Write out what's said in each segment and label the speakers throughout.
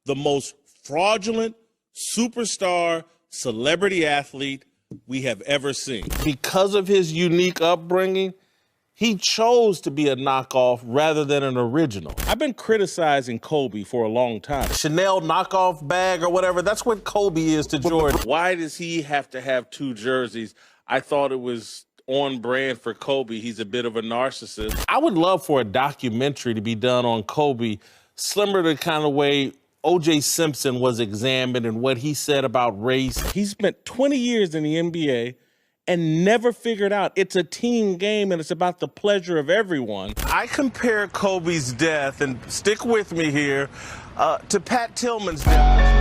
Speaker 1: the most fraudulent superstar celebrity athlete we have ever seen. Because of his unique upbringing, he chose to be a knockoff rather than an original. I've been criticizing Kobe for a long time. Chanel knockoff bag or whatever, that's what Kobe is to Jordan. Why does he have to have two jerseys? I thought it was on brand for Kobe. He's a bit of a narcissist. I would love for a documentary to be done on Kobe, similar to the kind of way O.J. Simpson was examined and what he said about race. He spent 20 years in the NBA and never figured out it's a team game and it's about the pleasure of everyone. I compare Kobe's death, and stick with me here, to Pat Tillman's death.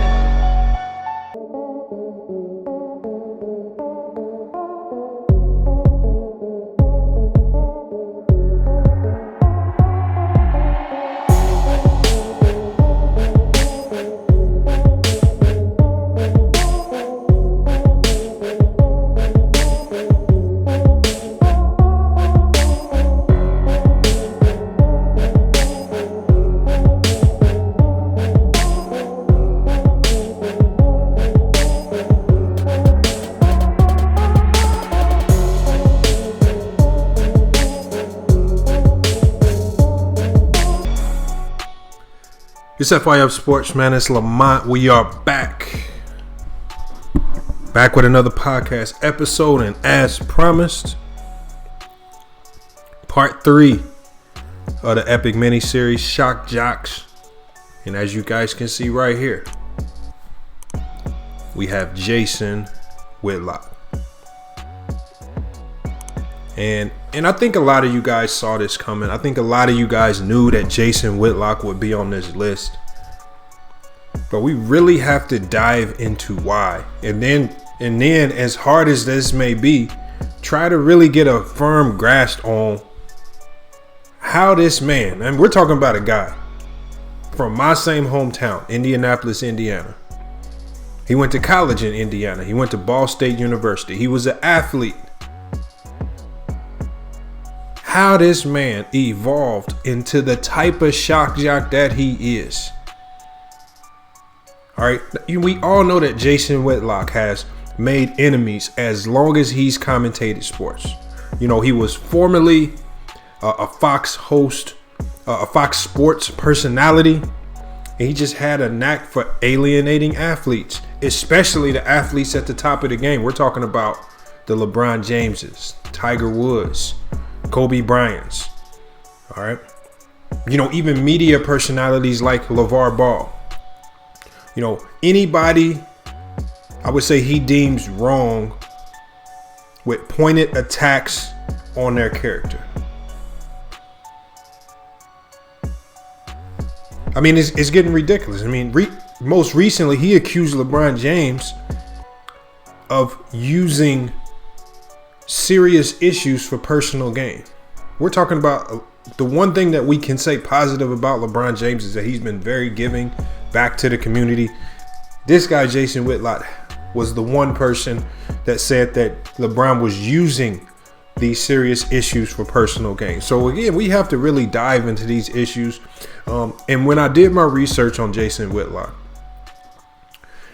Speaker 2: It's FYF Sports, man. It's Lamont. We are back with another podcast episode, and as promised, part 3 of the epic mini-series Shock Jocks. And as you guys can see right here, we have Jason Whitlock. And I think a lot of you guys saw this coming. I think a lot of you guys knew that Jason Whitlock would be on this list. But we really have to dive into why. And then as hard as this may be, try to really get a firm grasp on how this man, and we're talking about a guy from my same hometown, Indianapolis, Indiana. He went to college in Indiana. He went to Ball State University. He was an athlete. How this man evolved into the type of shock jock that he is. All right, we all know that Jason Whitlock has made enemies as long as he's commentated sports. You know, he was formerly a Fox host, a Fox Sports personality, and he just had a knack for alienating athletes, especially the athletes at the top of the game. We're talking about the LeBron Jameses, Tiger Woods, Kobe Bryant's. All right. You know, even media personalities like LeVar Ball. You know, anybody I would say he deems wrong with pointed attacks on their character. I mean, it's getting ridiculous. I mean, most recently, he accused LeBron James of using serious issues for personal gain. We're talking about the one thing that we can say positive about LeBron James is that he's been very giving back to the community. This guy, Jason Whitlock, was the one person that said that LeBron was using these serious issues for personal gain. So again, we have to really dive into these issues. And when I did my research on Jason Whitlock,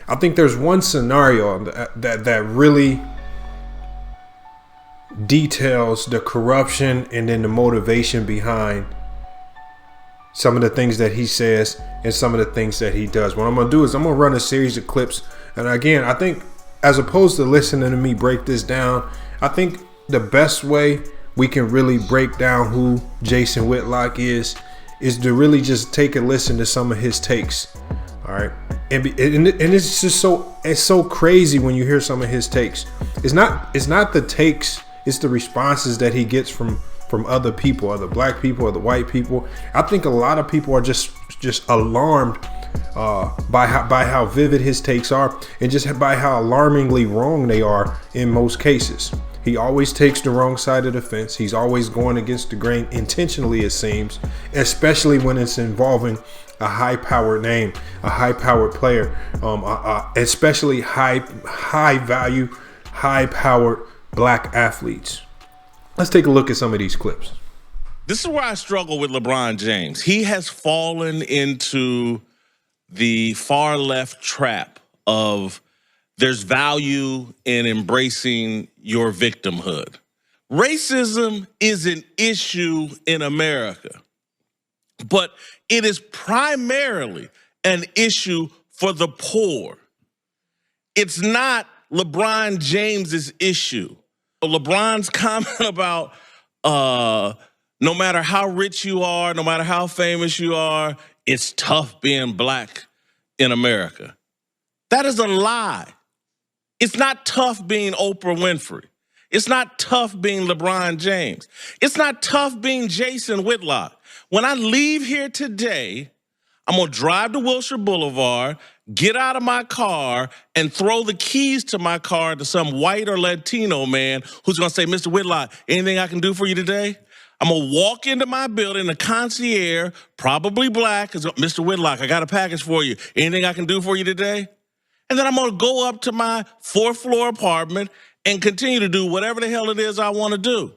Speaker 2: I think there's one scenario that really details the corruption and then the motivation behind some of the things that he says and some of the things that he does. What I'm going to do is I'm going to run a series of clips. And again, I think as opposed to listening to me break this down, I think the best way we can really break down who Jason Whitlock is to really just take a listen to some of his takes. All right. And it's just so crazy when you hear some of his takes. It's not the takes, it's the responses that he gets from other people, other black people, other white people. I think a lot of people are just alarmed by how vivid his takes are, and just by how alarmingly wrong they are in most cases. He always takes the wrong side of the fence. He's always going against the grain intentionally, it seems, especially when it's involving a high-powered name, a high-powered player, especially high-value, high-powered black athletes. Let's take a look at some of these clips.
Speaker 1: This is where I struggle with LeBron James. He has fallen into the far left trap of there's value in embracing your victimhood. Racism is an issue in America, but it is primarily an issue for the poor. It's not LeBron James's issue. LeBron's comment about no matter how rich you are, no matter how famous you are, it's tough being black in America. That is a lie. It's not tough being Oprah Winfrey. It's not tough being LeBron James. It's not tough being Jason Whitlock. When I leave here today, I'm gonna drive to Wilshire Boulevard, get out of my car, and throw the keys to my car to some white or Latino man who's gonna say, Mr. Whitlock, anything I can do for you today? I'm gonna walk into my building, the concierge, probably black, is Mr. Whitlock, I got a package for you. Anything I can do for you today? And then I'm gonna go up to my 4th floor apartment and continue to do whatever the hell it is I wanna do.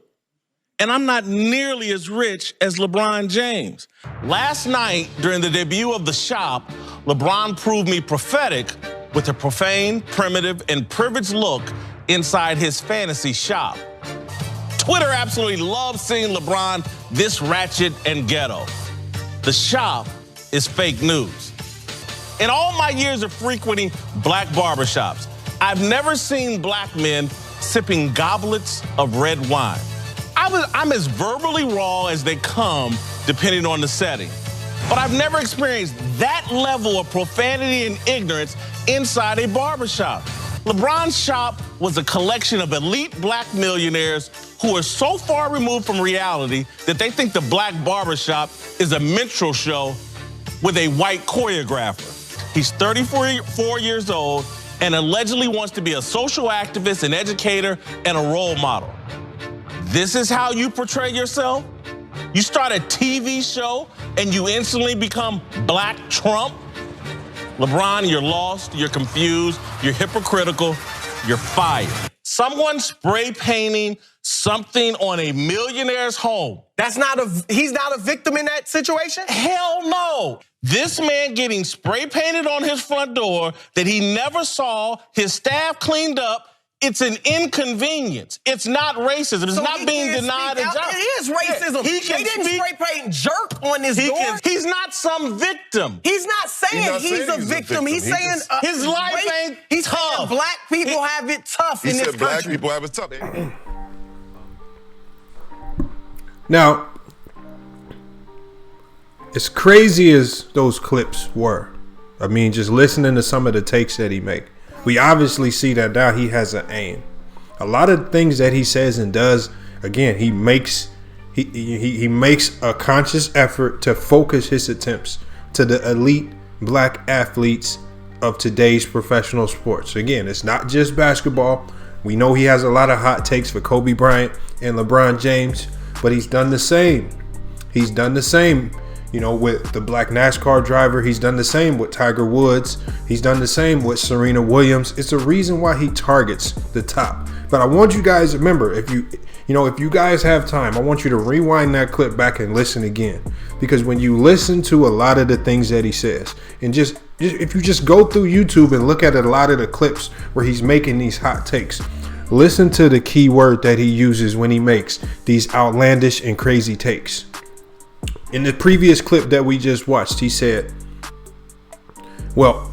Speaker 1: And I'm not nearly as rich as LeBron James. Last night, during the debut of The Shop, LeBron proved me prophetic with a profane, primitive, and privileged look inside his fantasy shop. Twitter absolutely loves seeing LeBron this ratchet and ghetto. The Shop is fake news. In all my years of frequenting black barbershops, I've never seen black men sipping goblets of red wine. I'm as verbally raw as they come, depending on the setting. But I've never experienced that level of profanity and ignorance inside a barbershop. LeBron's shop was a collection of elite black millionaires who are so far removed from reality that they think the black barbershop is a minstrel show with a white choreographer. He's 34 years old and allegedly wants to be a social activist, an educator, and a role model. This is how you portray yourself? You start a TV show and you instantly become Black Trump? LeBron, you're lost, you're confused, you're hypocritical, you're fired. Someone spray painting something on a millionaire's home.
Speaker 3: He's not a victim in that situation?
Speaker 1: Hell no. This man getting spray painted on his front door that he never saw, his staff cleaned up, it's an inconvenience. It's not racism. It's not being denied a job.
Speaker 3: It is racism. They didn't spray paint jerk on his door.
Speaker 1: He's not some victim.
Speaker 3: He's not saying he's a victim. He's saying
Speaker 1: his life ain't
Speaker 3: he's
Speaker 1: tough.
Speaker 3: Saying black people have it tough in this country.
Speaker 4: He said black people have it tough.
Speaker 2: Now, as crazy as those clips were, I mean, just listening to some of the takes that he make, we obviously see that now he has an aim. A lot of things that he says and does, again, he makes a conscious effort to focus his attempts to the elite black athletes of today's professional sports. Again, it's not just basketball. We know he has a lot of hot takes for Kobe Bryant and LeBron James, but he's done the same. He's done the same, you know, with the black NASCAR driver. He's done the same with Tiger Woods. He's done the same with Serena Williams. It's a reason why he targets the top. But I want you guys to remember, if you guys have time, I want you to rewind that clip back and listen again. Because when you listen to a lot of the things that he says, and if you just go through YouTube and look at a lot of the clips where he's making these hot takes, listen to the key word that he uses when he makes these outlandish and crazy takes. In the previous clip that we just watched, he said, well,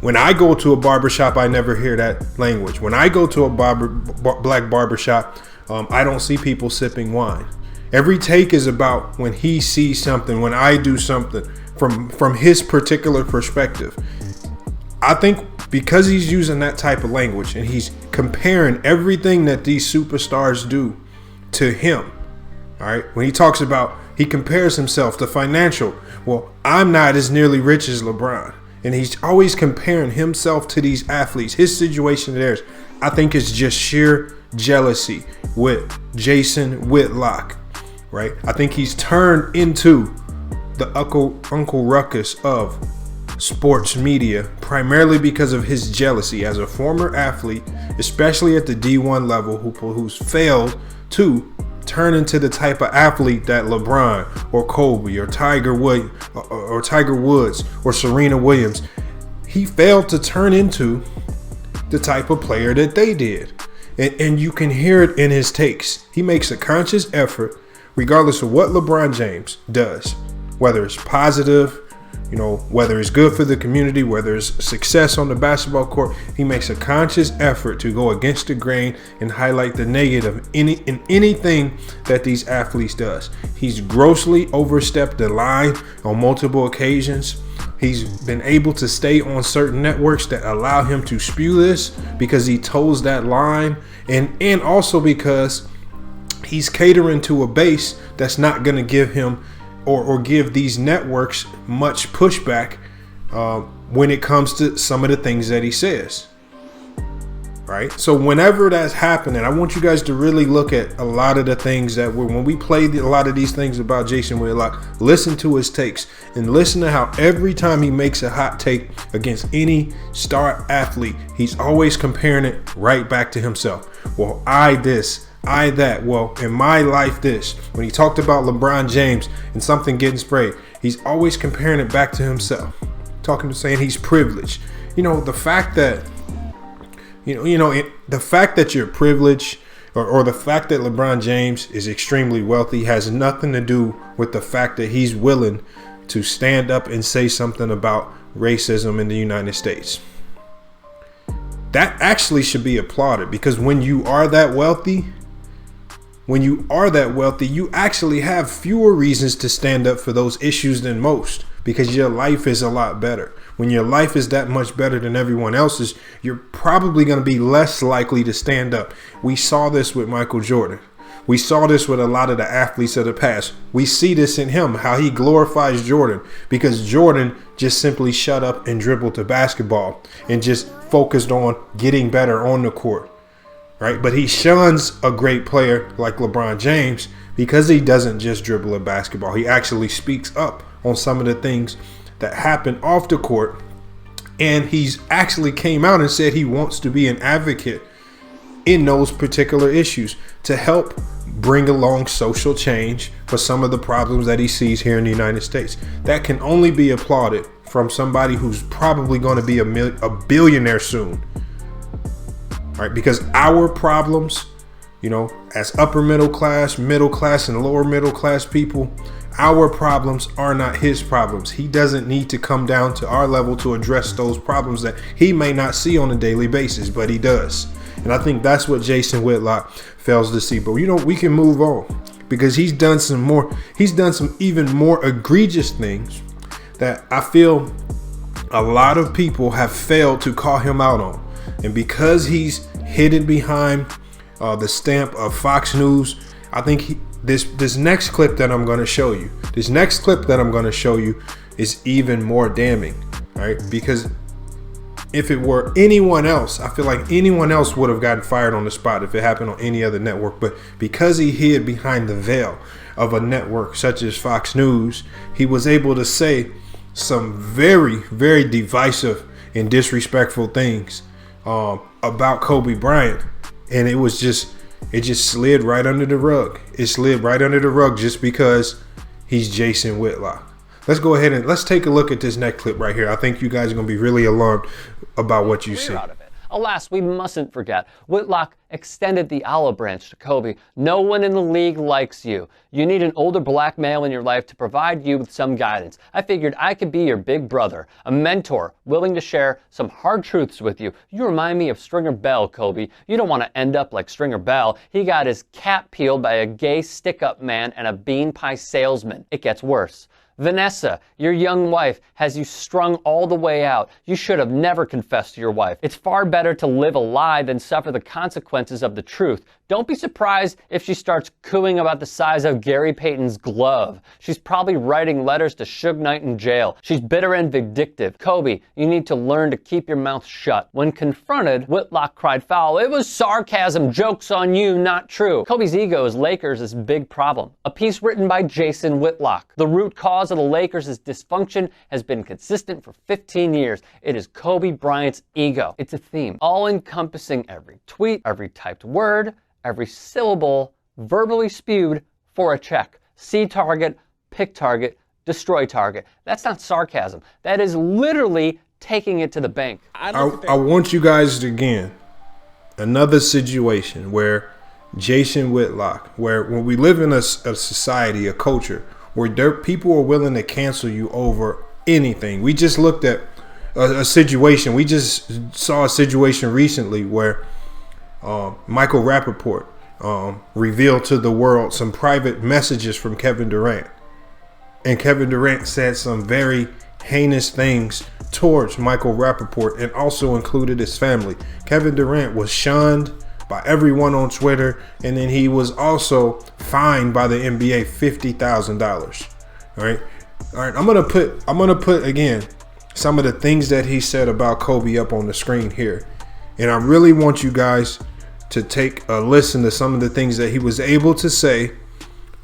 Speaker 2: when I go to a barbershop, I never hear that language. When I go to a black barbershop, I don't see people sipping wine. Every take is about when he sees something, when I do something from his particular perspective. I think because he's using that type of language and he's comparing everything that these superstars do to him. All right. When he talks about, he compares himself to financial. Well, I'm not as nearly rich as LeBron. And he's always comparing himself to these athletes. His situation to theirs, I think, is just sheer jealousy with Jason Whitlock. Right. I think he's turned into the Uncle Ruckus of sports media, primarily because of his jealousy as a former athlete, especially at the D1 level, who's failed to turn into the type of athlete that LeBron or Kobe or Tiger Woods or Serena Williams, he failed to turn into the type of player that they did. And you can hear it in his takes. He makes a conscious effort, regardless of what LeBron James does, whether it's positive, whether it's good for the community, whether it's success on the basketball court. He makes a conscious effort to go against the grain and highlight the negative in anything that these athletes does. He's grossly overstepped the line on multiple occasions. He's been able to stay on certain networks that allow him to spew this because he toes that line, and also because he's catering to a base that's not going to give him or give these networks much pushback when it comes to some of the things that he says. Right? So whenever that's happening, I want you guys to really look at a lot of the things that when we played a lot of these things about Jason Whitlock, listen to his takes and listen to how every time he makes a hot take against any star athlete, he's always comparing it right back to himself. Well, I this, I that. Well, in my life, this. When he talked about LeBron James and something getting sprayed, he's always comparing it back to himself. Saying he's privileged. The fact that the fact that you're privileged or the fact that LeBron James is extremely wealthy has nothing to do with the fact that he's willing to stand up and say something about racism in the United States. That actually should be applauded, because when you are that wealthy, you actually have fewer reasons to stand up for those issues than most, because your life is a lot better. When your life is that much better than everyone else's, you're probably going to be less likely to stand up. We saw this with Michael Jordan. We saw this with a lot of the athletes of the past. We see this in him, how he glorifies Jordan, because Jordan just simply shut up and dribbled the basketball and just focused on getting better on the court. Right? But he shuns a great player like LeBron James because he doesn't just dribble a basketball. He actually speaks up on some of the things that happen off the court. And he's actually came out and said he wants to be an advocate in those particular issues to help bring along social change for some of the problems that he sees here in the United States. That can only be applauded from somebody who's probably going to be a billionaire soon. Right? Because our problems, as upper middle class, and lower middle class people, our problems are not his problems. He doesn't need to come down to our level to address those problems that he may not see on a daily basis, but he does. And I think that's what Jason Whitlock fails to see. But we can move on, because he's done some even more egregious things that I feel a lot of people have failed to call him out on. And because he's hidden behind the stamp of Fox News, I think this next clip that I'm going to show you, is even more damning, right? Because if it were anyone else, I feel like anyone else would have gotten fired on the spot if it happened on any other network. But because he hid behind the veil of a network such as Fox News, he was able to say some very, very divisive and disrespectful things about Kobe Bryant, and it just slid right under the rug. It slid right under the rug just because he's Jason Whitlock. Let's go ahead and let's take a look at this next clip right here. I think you guys are going to be really alarmed about what you see.
Speaker 4: Alas, we mustn't forget, Whitlock extended the olive branch to Kobe. No one in the league likes you. You need an older black male in your life to provide you with some guidance. I figured I could be your big brother, a mentor, willing to share some hard truths with you. You remind me of Stringer Bell, Kobe. You don't want to end up like Stringer Bell. He got his cap peeled by a gay stick-up man and a bean pie salesman. It gets worse. Vanessa, your young wife, has you strung all the way out. You should have never confessed to your wife. It's far better to live a lie than suffer the consequences of the truth. Don't be surprised if she starts cooing about the size of Gary Payton's glove. She's probably writing letters to Suge Knight in jail. She's bitter and vindictive. Kobe, you need to learn to keep your mouth shut. When confronted, Whitlock cried foul. It was sarcasm. Jokes on you, not true. Kobe's ego as Lakers is a big problem. A piece written by Jason Whitlock. The root cause of the Lakers' dysfunction has been consistent for 15 years. It is Kobe Bryant's ego. It's a theme, all-encompassing every tweet, every typed word, every syllable verbally spewed for a check. See target, pick target, destroy target. That's not sarcasm. That is literally taking it to the bank.
Speaker 2: I want you guys to, again, another situation where Jason Whitlock, where when we live in a society, a culture, where people are willing to cancel you over anything. We just looked at a situation. We just saw a situation recently where Michael Rappaport revealed to the world some private messages from Kevin Durant. And Kevin Durant said some very heinous things towards Michael Rappaport and also included his family. Kevin Durant was shunned by everyone on Twitter, and then he was also fined by the NBA $50,000. All right. I'm gonna put again some of the things that he said about Kobe up on the screen here, and I really want you guys to take a listen to some of the things that he was able to say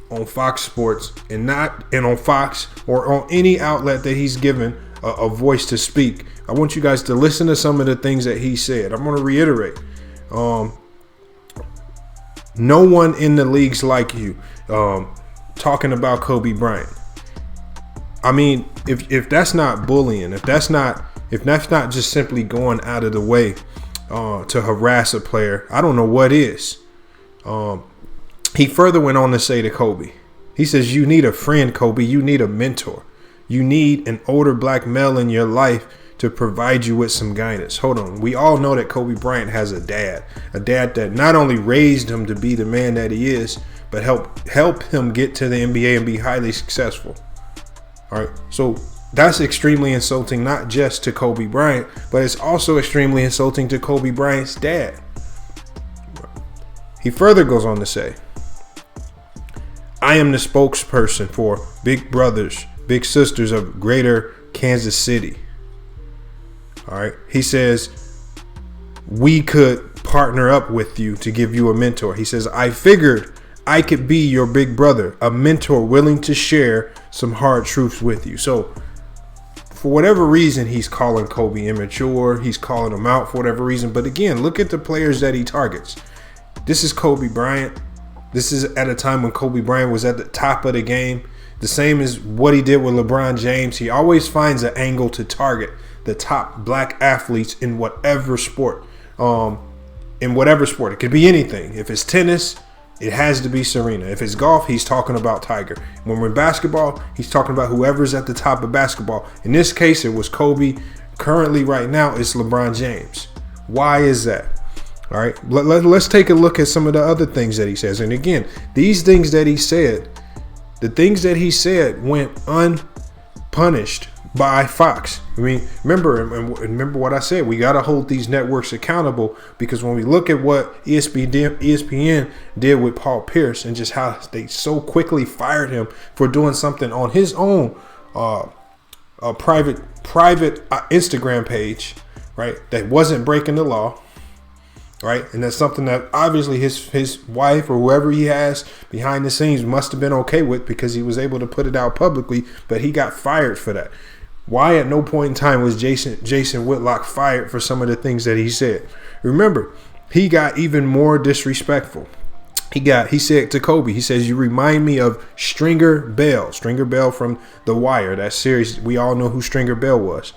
Speaker 2: on Fox Sports and on Fox or on any outlet that he's given a voice to speak. I want you guys to listen to some of the things that he said. I'm going to reiterate. No one in the league's like you. Talking about Kobe Bryant. I mean, if that's not bullying, if that's not just simply going out of the way to harass a player, I don't know what is. He further went on to say to Kobe, he says, "You need a friend, Kobe. You need a mentor. You need an older black male in your life to provide you with some guidance." Hold on. We all know that Kobe Bryant has a dad that not only raised him to be the man that he is, but help him get to the NBA and be highly successful. All right. So that's extremely insulting, not just to Kobe Bryant, but it's also extremely insulting to Kobe Bryant's dad. He further goes on to say, "I am the spokesperson for big brothers, big sisters of greater Kansas City." All right. He says, "We could partner up with you to give you a mentor." He says, "I figured I could be your big brother, a mentor willing to share some hard truths with you." So for whatever reason, he's calling Kobe immature. He's calling him out for whatever reason. But again, look at the players that he targets. This is Kobe Bryant. This is at a time when Kobe Bryant was at the top of the game. The same as what he did with LeBron James. He always finds an angle to target the top black athletes in whatever sport. It could be anything. If it's tennis, it has to be Serena. If it's golf, he's talking about Tiger. When we're in basketball, he's talking about whoever's at the top of basketball. In this case, it was Kobe. Currently, right now, it's LeBron James. Why is that? All right, let's take a look at some of the other things that he says. And again, these things that he said, the things that he said went unpunished by Fox. I mean, remember what I said. We got to hold these networks accountable, because when we look at what ESPN did with Paul Pierce and just how they so quickly fired him for doing something on his own private Instagram page, right, that wasn't breaking the law. Right. And that's something that obviously his wife or whoever he has behind the scenes must have been okay with, because he was able to put it out publicly. But he got fired for that. Why at no point in time was Jason Whitlock fired for some of the things that he said? Remember, he got even more disrespectful. He said to Kobe, he says, "You remind me of Stringer Bell from The Wire, that series. We all know who Stringer Bell was.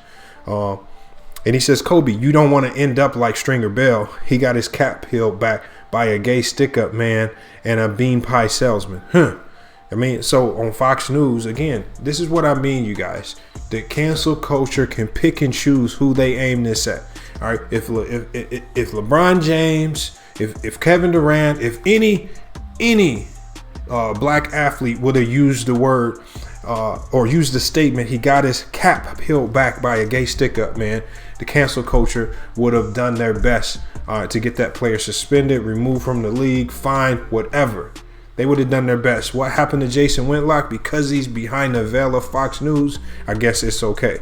Speaker 2: And he says, "Kobe, you don't want to end up like Stringer Bell. He got his cap peeled back by a gay stick-up man and a bean pie salesman." I mean, so on Fox News, again, this is what I mean, you guys. The cancel culture can pick and choose who they aim this at. All right, if LeBron James, if Kevin Durant, if any black athlete would have used the word or used the statement, "He got his cap peeled back by a gay stick-up man," the cancel culture would have done their best to get that player suspended, removed from the league, fined, whatever. They would have done their best. What happened to Jason Whitlock? Because he's behind the veil of Fox News, I guess it's okay.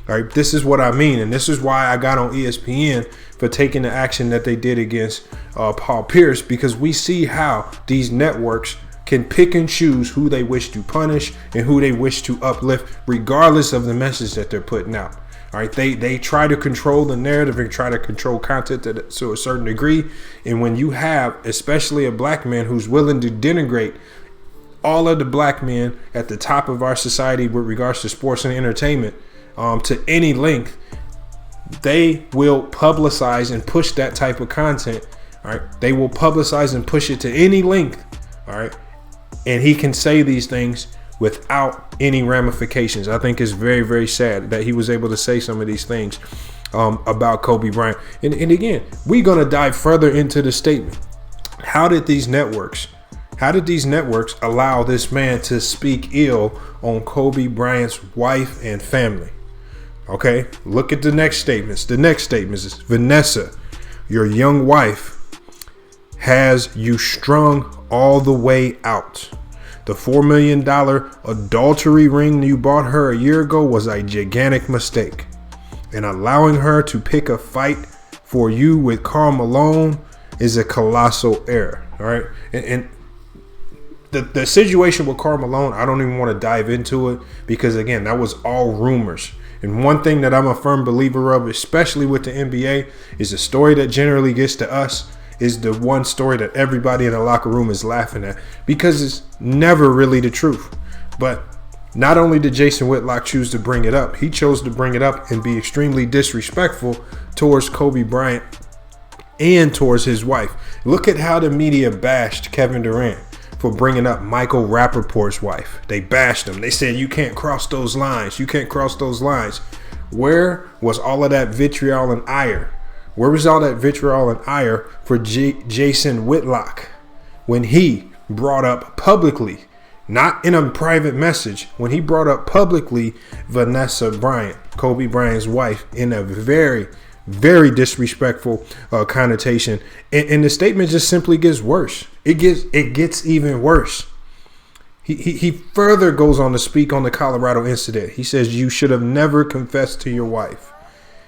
Speaker 2: All right, this is what I mean, and this is why I got on ESPN for taking the action that they did against Paul Pierce, because we see how these networks can pick and choose who they wish to punish and who they wish to uplift, regardless of the message that they're putting out. All right, they try to control the narrative and try to control content to a certain degree. And when you have, especially a black man who's willing to denigrate all of the black men at the top of our society with regards to sports and entertainment to any length, they will publicize and push that type of content. All right, they will publicize and push it to any length. All right, and he can say these things without any ramifications. I think it's very, very sad that he was able to say some of these things about Kobe Bryant. And again, we're going to dive further into the statement. How did these networks allow this man to speak ill on Kobe Bryant's wife and family? Okay, look at the next statements. The next statement is, Vanessa, your young wife has you strung all the way out. The $4 million adultery ring you bought her a year ago was a gigantic mistake. And allowing her to pick a fight for you with Karl Malone is a colossal error. All right. And the situation with Karl Malone, I don't even want to dive into it because, again, that was all rumors. And one thing that I'm a firm believer of, especially with the NBA, is a story that generally gets to us is the one story that everybody in the locker room is laughing at because it's never really the truth. But not only did Jason Whitlock choose to bring it up, he chose to bring it up and be extremely disrespectful towards Kobe Bryant and towards his wife. Look at how the media bashed Kevin Durant for bringing up Michael Rappaport's wife. They bashed him. They said, you can't cross those lines. You can't cross those lines. Where was all of that vitriol and ire? Where was all that vitriol and ire for Jason Whitlock when he brought up publicly, not in a private message, when he brought up publicly Vanessa Bryant, Kobe Bryant's wife, in a very, very disrespectful connotation. And the statement just simply gets worse. It gets even worse. He further goes on to speak on the Colorado incident. He says, you should have never confessed to your wife.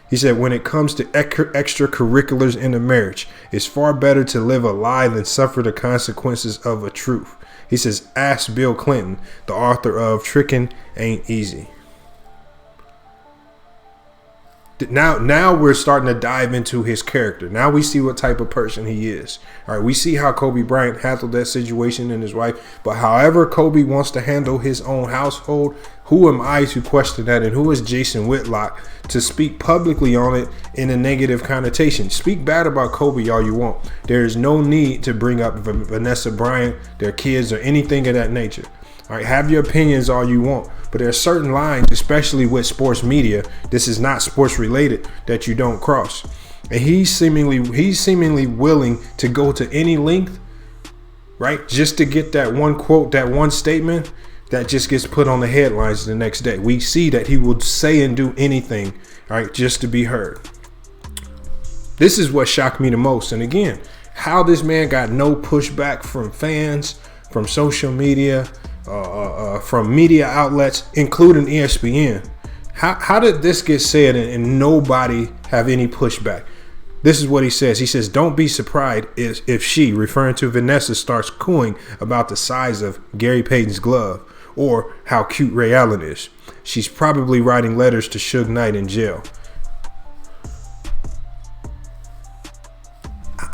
Speaker 2: He said, when it comes to extracurriculars in a marriage, it's far better to live a lie than suffer the consequences of a truth. He says, ask Bill Clinton, the author of Trickin' Ain't Easy. Now we're starting to dive into his character. Now we see what type of person he is. All right, we see how Kobe Bryant handled that situation and his wife. But however Kobe wants to handle his own household, who am I to question that? And who is Jason Whitlock to speak publicly on it in a negative connotation? Speak bad about Kobe all you want. There is no need to bring up Vanessa Bryant, their kids, or anything of that nature. All right, have your opinions all you want, but there are certain lines, especially with sports media, this is not sports related, that you don't cross. And he's seemingly willing to go to any length, right, just to get that one quote, that one statement that just gets put on the headlines the next day. We see that he will say and do anything, all right, just to be heard. This is what shocked me the most. And again, how this man got no pushback from fans, from social media, from media outlets, including ESPN. How did this get said and nobody have any pushback? This is what he says. He says, don't be surprised if she, referring to Vanessa, starts cooing about the size of Gary Payton's glove or how cute Ray Allen is. She's probably writing letters to Suge Knight in jail.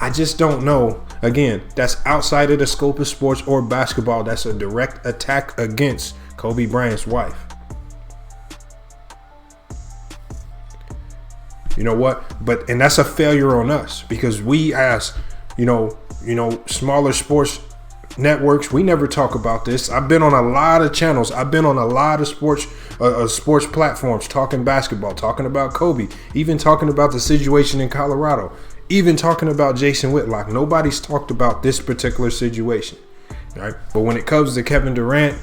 Speaker 2: I just don't know. Again, that's outside of the scope of sports or basketball. That's a direct attack against Kobe Bryant's wife. You know what? And that's a failure on us because we, as smaller sports networks, we never talk about this. I've been on a lot of channels. I've been on a lot of sports platforms talking basketball, talking about Kobe, even talking about the situation in Colorado. Even talking about Jason Whitlock, nobody's talked about this particular situation, right? But when it comes to Kevin Durant,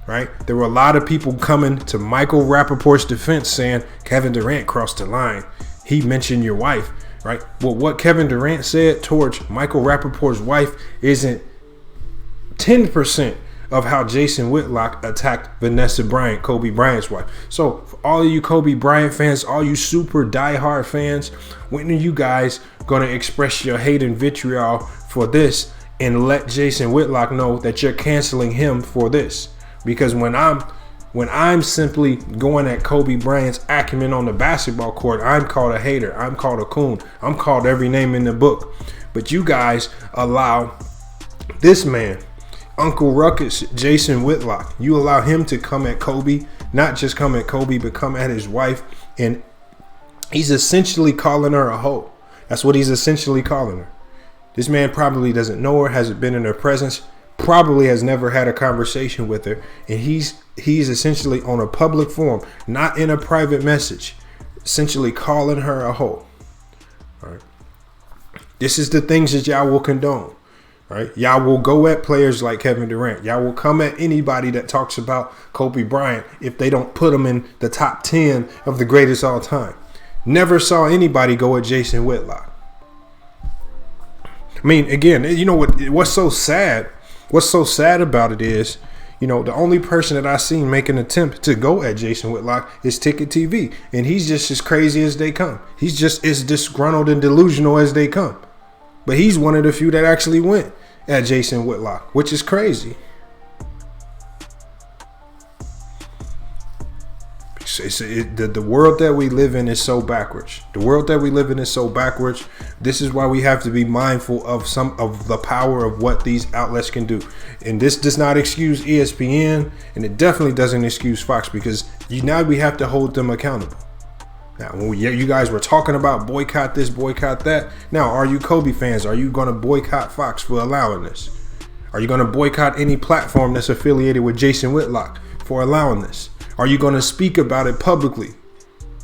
Speaker 2: right, there were a lot of people coming to Michael Rappaport's defense saying Kevin Durant crossed the line. He mentioned your wife, right? Well, what Kevin Durant said towards Michael Rappaport's wife isn't 10% of how Jason Whitlock attacked Vanessa Bryant, Kobe Bryant's wife. So for all of you Kobe Bryant fans, all you super diehard fans, when are you guys going to express your hate and vitriol for this and let Jason Whitlock know that you're canceling him for this? Because when I'm When I'm simply going at Kobe Bryant's acumen on the basketball court, I'm called a hater. I'm called a coon. I'm called every name in the book. But you guys allow this man, Uncle Ruckus, Jason Whitlock, you allow him to come at Kobe, not just come at Kobe, but come at his wife. And he's essentially calling her a hoe. That's what he's essentially calling her. This man probably doesn't know her, hasn't been in her presence, probably has never had a conversation with her. And he's essentially on a public forum, not in a private message, essentially calling her a hoe. All right. This is the things that y'all will condone. Right? Y'all will go at players like Kevin Durant. Y'all will come at anybody that talks about Kobe Bryant if they don't put him in the top 10 of the greatest all time. Never saw anybody go at Jason Whitlock. I mean, again, you know what's so sad? What's so sad about it is, you know, the only person that I seen make an attempt to go at Jason Whitlock is Ticket TV. And he's just as crazy as they come. He's just as disgruntled and delusional as they come. But he's one of the few that actually went at Jason Whitlock, which is crazy. The world that we live in is so backwards. The world that we live in is so backwards. This is why we have to be mindful of some of the power of what these outlets can do. And this does not excuse ESPN, and it definitely doesn't excuse Fox, because now we have to hold them accountable. Now, when you guys were talking about boycott this, boycott that. Now, are you Kobe fans? Are you going to boycott Fox for allowing this? Are you going to boycott any platform that's affiliated with Jason Whitlock for allowing this? Are you going to speak about it publicly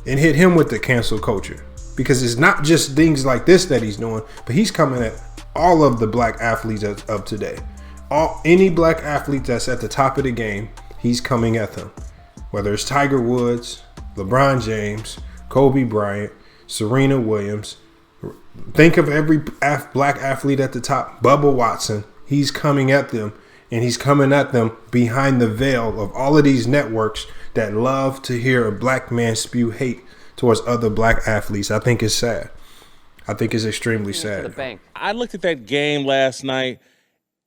Speaker 2: and hit him with the cancel culture? Because it's not just things like this that he's doing, but he's coming at all of the black athletes of today. Any black athlete that's at the top of the game, he's coming at them. Whether it's Tiger Woods, LeBron James, Kobe Bryant, Serena Williams. Think of every black athlete at the top. Bubba Watson. He's coming at them, and he's coming at them behind the veil of all of these networks that love to hear a black man spew hate towards other black athletes. I think it's sad. I think it's extremely sad.
Speaker 1: I looked at that game last night,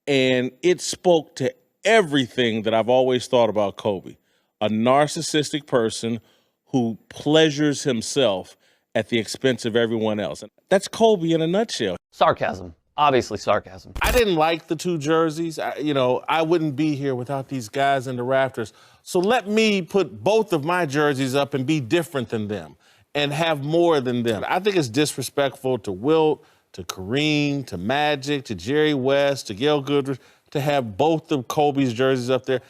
Speaker 1: and it spoke to everything that I've always thought about Kobe. A narcissistic person who pleasures himself at the expense of everyone else. That's Kobe in a nutshell.
Speaker 4: Sarcasm. Obviously sarcasm.
Speaker 1: I didn't like the two jerseys. I wouldn't be here without these guys in the rafters. So let me put both of my jerseys up and be different than them and have more than them. I think it's disrespectful to Wilt, to Kareem, to Magic, to Jerry West, to Gail Goodrich, to have both of Kobe's jerseys up there.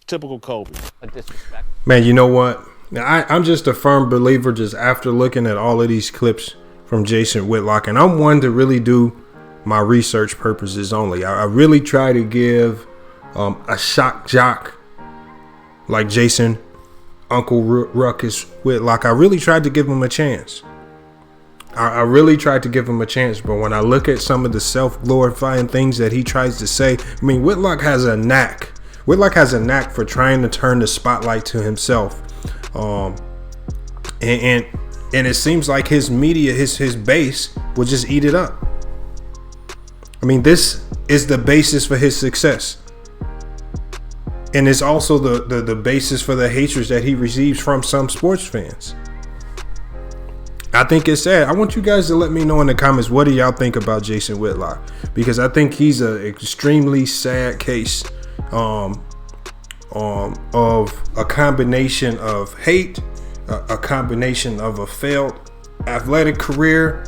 Speaker 1: Typical Kobe.
Speaker 4: A disrespect.
Speaker 2: Man, you know what? Now, I'm just a firm believer, just after looking at all of these clips from Jason Whitlock, and I'm one to really do my research purposes only. I really try to give a shock jock like Jason, Uncle Ruckus Whitlock. I really tried to give him a chance. I really tried to give him a chance, but when I look at some of the self-glorifying things that he tries to say, I mean, Whitlock has a knack. Whitlock has a knack for trying to turn the spotlight to himself. And it seems like his media, his base will just eat it up. I mean, this is the basis for his success. And it's also the basis for the hatred that he receives from some sports fans. I think it's sad. I want you guys to let me know in the comments, what do y'all think about Jason Whitlock? Because I think he's an extremely sad case of a combination of hate, a combination of a failed athletic career,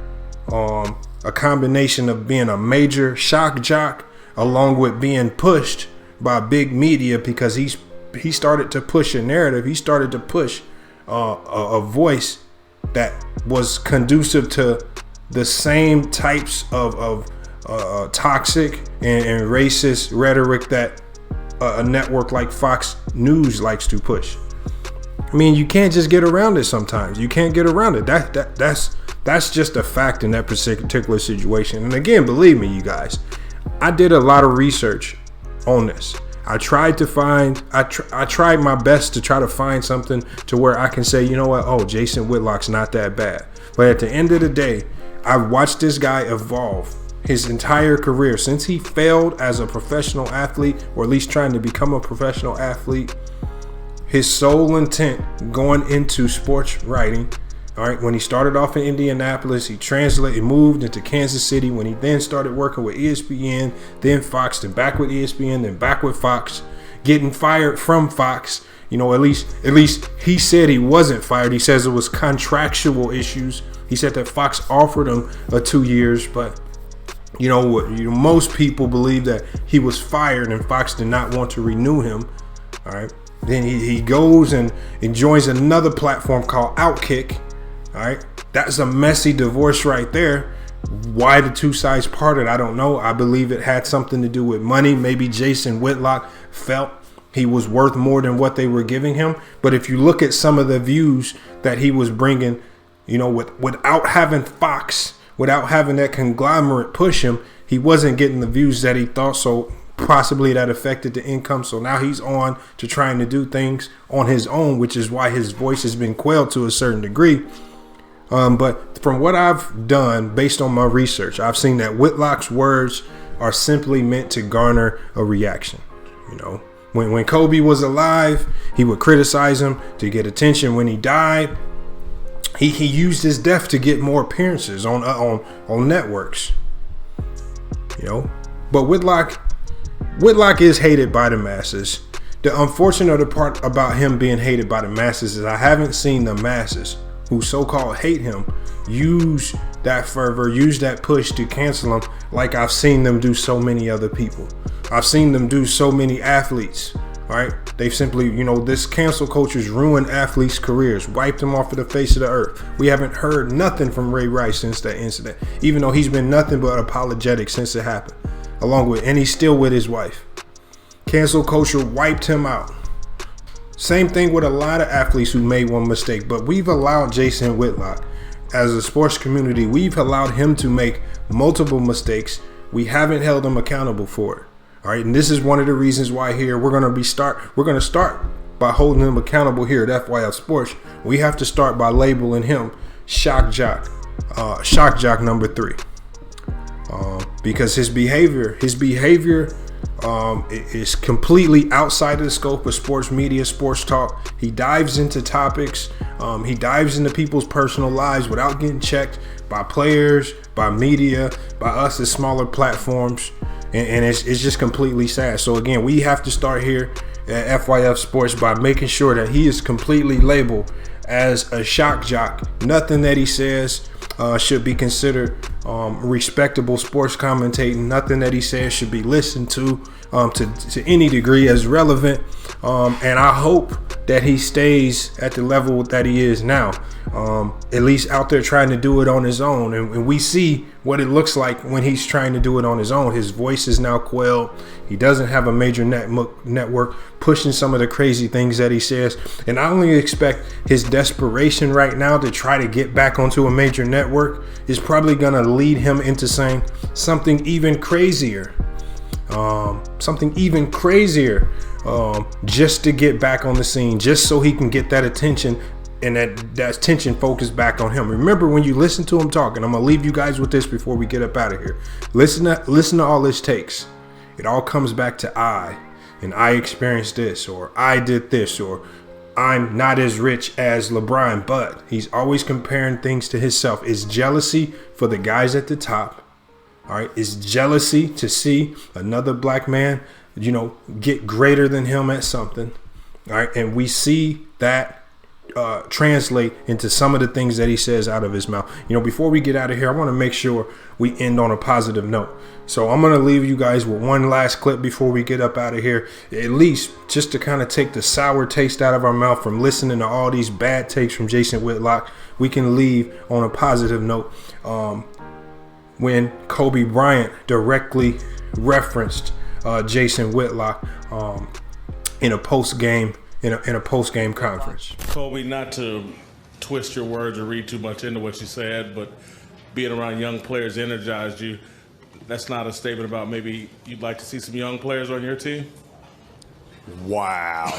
Speaker 2: a combination of being a major shock jock, along with being pushed by big media, because he started to push a narrative. He started to push a voice that was conducive to the same types of toxic and racist rhetoric that a network like Fox News likes to push. I mean, you can't just get around it sometimes. You can't get around it. That's just a fact in that particular situation. And again, believe me, you guys, I did a lot of research on this. I tried my best to try to find something to where I can say, you know what, oh, Jason Whitlock's not that bad. But at the end of the day, I've watched this guy evolve his entire career since he failed as a professional athlete, or at least trying to become a professional athlete. his sole intent going into sports writing, all right, when he started off in Indianapolis, he moved into Kansas City. When he then started working with ESPN, then Fox, then back with ESPN, then back with Fox, getting fired from Fox. You know, at least he said he wasn't fired. He says it was contractual issues. He said that Fox offered him 2 years, but most people believe that he was fired and Fox did not want to renew him. All right. Then he goes and joins another platform called Outkick. All right. That's a messy divorce right there. Why the two sides parted, I don't know. I believe it had something to do with money. Maybe Jason Whitlock felt he was worth more than what they were giving him. But if you look at some of the views that he was bringing, without having Fox, without having that conglomerate push him, he wasn't getting the views that he thought. So possibly that affected the income. So now he's on to trying to do things on his own, which is why his voice has been quelled to a certain degree. But from what I've done, based on my research, I've seen that Whitlock's words are simply meant to garner a reaction. When Kobe was alive, he would criticize him to get attention. When he died, he used his death to get more appearances on networks. But Whitlock is hated by the masses. The unfortunate part about him being hated by the masses is I haven't seen the masses who so-called hate him use that fervor, use that push to cancel him like I've seen them do so many other people. I've seen them do so many athletes. All right, they've simply, this cancel culture's ruined athletes' careers, wiped them off of the face of the earth. We haven't heard nothing from Ray Rice since that incident, even though he's been nothing but apologetic since it happened, and he's still with his wife. Cancel culture wiped him out. Same thing with a lot of athletes who made one mistake, but we've allowed Jason Whitlock, as a sports community, we've allowed him to make multiple mistakes. We haven't held him accountable for it. All right, and this is one of the reasons why here we're going to start by holding him accountable here at FYF Sports. We have to start by labeling him shock jock number 3, because his behavior is completely outside of the scope of sports media, sports talk. He dives into topics. He dives into people's personal lives without getting checked by players, by media, by us as smaller platforms. And it's just completely sad. So again, we have to start here at FYF Sports by making sure that he is completely labeled as a shock jock. Nothing that he says should be considered respectable sports commentating. Nothing that he says should be listened to any degree as relevant. And I hope that he stays at the level that he is now, at least out there trying to do it on his own. And we see what it looks like when he's trying to do it on his own. His voice is now quelled. He doesn't have a major network pushing some of the crazy things that he says. And I only expect his desperation right now to try to get back onto a major network is probably going to lead him into saying something even crazier. Just to get back on the scene, just so he can get that attention and that attention focused back on him. Remember, when you listen to him talking, I'm gonna leave you guys with this before we get up out of here. Listen to all this takes. It all comes back to I experienced this, or I did this, or I'm not as rich as LeBron, but he's always comparing things to himself. It's jealousy for the guys at the top. All right, it's jealousy to see another black man, get greater than him at something. All right, and we see that translate into some of the things that he says out of his mouth. Before we get out of here, I want to make sure we end on a positive note. So I'm going to leave you guys with one last clip before we get up out of here, at least just to kind of take the sour taste out of our mouth from listening to all these bad takes from Jason Whitlock. We can leave on a positive note. When Kobe Bryant directly referenced Jason Whitlock in a post-game conference.
Speaker 1: Kobe, not to twist your words or read too much into what you said, but being around young players energized you. That's not a statement about maybe you'd like to see some young players on your team?
Speaker 5: Wow.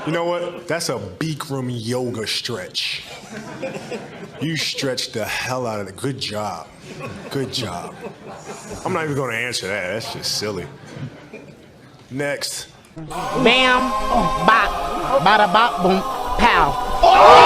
Speaker 5: You know what? That's a Bikram yoga stretch. You stretched the hell out of it. Good job. Good job. I'm not even going to answer that. That's just silly. Next.
Speaker 6: Bam, bop, bada bop, boom, pow.